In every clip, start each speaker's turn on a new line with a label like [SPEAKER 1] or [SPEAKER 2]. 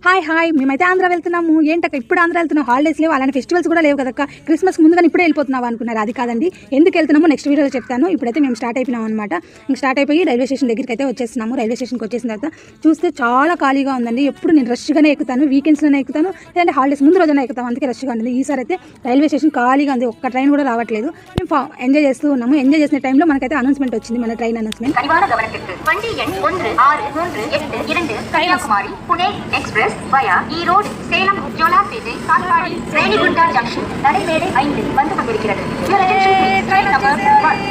[SPEAKER 1] Hi మేమైతే ఆంధ్ర వెళ్తున్నాము. ఏంటక్క ఇప్పుడు ఆంధ్ర వెళ్తున్నాం? హాలిడేస్ లేవు, అలానే ఫెస్టివల్స్ కూడా లేవు కదక్క. క్రిస్మస్ ముందుగా ఇప్పుడే వెళ్ళిపోతున్నావా అనుకున్నారు. అది కాదండి, ఎందుకు వెళ్తున్నామో నెక్స్ట్ వీడియోలో చెప్తాను. ఇప్పుడైతే మేము స్టార్ట్ అయిపోయినాం అనమాట. ఇంక స్టార్ట్ అయిపోయి రైల్వే స్టేషన్ దగ్గరికి అయితే వచ్చేస్తున్నాము. రైల్వే స్టేషన్కి వచ్చేసిన తర్వాత చూస్తే చాలా ఖాళీగా ఉందండి. ఎప్పుడు నేను రష్గానే ఎక్కుతాను, వీకెండ్స్లోనే ఎక్కుతాను, లేదంటే హాలిడేస్ ముందు రోజున ఎక్కుతాం, అందుకే రష్గా ఉంటుంది. ఈసారి అయితే రైల్వే స్టేషన్ ఖాళీగా ఉంది, ఒక్క ట్రైన్ కూడా రావట్లేదు. మేము ఎంజాయ్ చేస్తూ ఉన్నాము. ఎంజాయ్ చేసిన టైంలో మనకైతే అనౌన్స్మెంట్ వచ్చింది, మన train announcement.
[SPEAKER 2] Kanyakumari Pune express via Erode Salem Jolarpettai Katpadi Renigunta junction நடைமேடை 5 வந்து கொண்டிருக்கிறது. ட்ரெயின் நம்பர் 1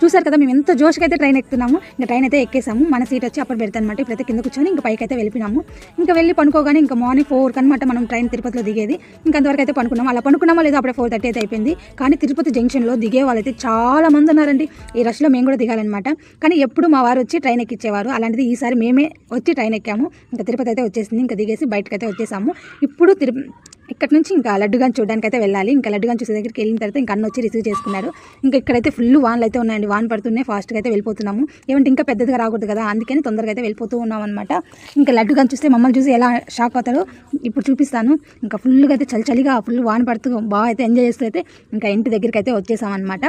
[SPEAKER 1] చూసారు కదా, మేము ఎంత జోష్గా అయితే ట్రైన్ ఎక్కుతున్నాము. ఇంకా ట్రైన్ అయితే ఎక్కేసాము. మన సీట్ వచ్చి అప్పుడు పెడతాను అనమాట. ఇప్పుడైతే కింద కూర్చొని ఇంకా పైకి అయితే వెళ్ళిపోయినాము. ఇంకా వెళ్ళి పనుకోగానే ఇంకా మార్నింగ్ 4 కనమాట మనం ట్రైన్ తిరుపతిలో దిగేది. ఇంకా అంతవరకు అయితే పనుకున్నాము. అలా పనుకున్నామో లేదో అప్పుడే 4:30 అయితే అయిపోయింది. కానీ తిరుపతి జంక్షన్లో దిగే వాళ్ళైతే చాలా మంది ఉన్నారండి. ఈ రష్లో మేము కూడా దిగాలన్నమాట. కానీ ఎప్పుడు మా వారు వచ్చి ట్రైన్ ఎక్కించేవారు, అలాంటిది ఈసారి మేమే వచ్చి ట్రైన్ ఎక్కాము. ఇంకా తిరుపతి అయితే వచ్చేసింది. ఇంకా దిగేసి బయటకు అయితే వచ్చేసాము. ఇప్పుడు ఇక్కడ నుంచి ఇంకా లడ్డుగాని చూడడానికి అయితే వెళ్ళాలి. ఇంకా లడ్డుగాని చూసే దగ్గరికి వెళ్ళిన తర్వాత ఇంకా అన్న వచ్చి రిసీవ్ చేసుకున్నారు. ఇంకా ఇక్కడైతే ఫుల్ వాన్లు అయితే ఉన్నాయండి. వాన్ పడుతున్నాయి, ఫాస్ట్గా అయితే వెళ్ళిపోతున్నాము. ఏమంటే ఇంకా పెద్దదిగా రాకూడదు కదా, అందుకని తొందరగా అయితే వెళ్ళిపోతూ ఉన్నాం అనమాట. ఇంకా లడ్డుగాని చూస్తే మమ్మల్ని చూసి ఎలా షాక్ అవుతారో ఇప్పుడు చూపిస్తాను. ఇంకా ఫుల్గా అయితే చలిగా ఫుల్ వాన్ పడుతూ బాగా అయితే ఎంజాయ్ చేస్తూ అయితే ఇంకా ఇంటి దగ్గరికి అయితే వచ్చేసామన్నమాట.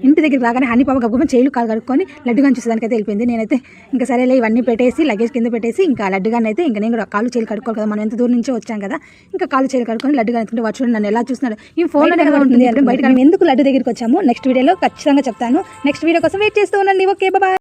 [SPEAKER 1] ఇంటి దగ్గరికి రాగానే హనీ పాప గబ్బుకొని చేయిలు కాలు కడుక్కొని లడ్డుగాని చూసేదానికి అయితే వెళ్ళిపోయింది. నేనైతే ఇంకా సరేలే ఇవన్నీ పెట్టేసి లగేజ్ కింద పెట్టేసి ఇంకా లడ్డుగాని అయితే ఇంకా నేను కూడా కాలు చేయిలు కడుక్కోవాలి కదా, మనం ఎంత దూరం నుంచో వచ్చాం కదా. ఇంకా కాలు చేయిలు కడుక్కొని లడ్డుగాని ఎత్తుకుంటే వాడు చూడండి నన్ను ఎలా చూస్తున్నాడు. ఈ ఫోన్లో ఎలా ఉంటుంది అంటే బయట ఎందుకు లడ్డు దగ్గరికి వచ్చాము నెక్స్ట్ వీడియోలో ఖచ్చితంగా చెప్తాను. నెక్స్ట్ వీడియో కోసం వెయిట్ చేస్తూ ఉండండి. Okay, bye.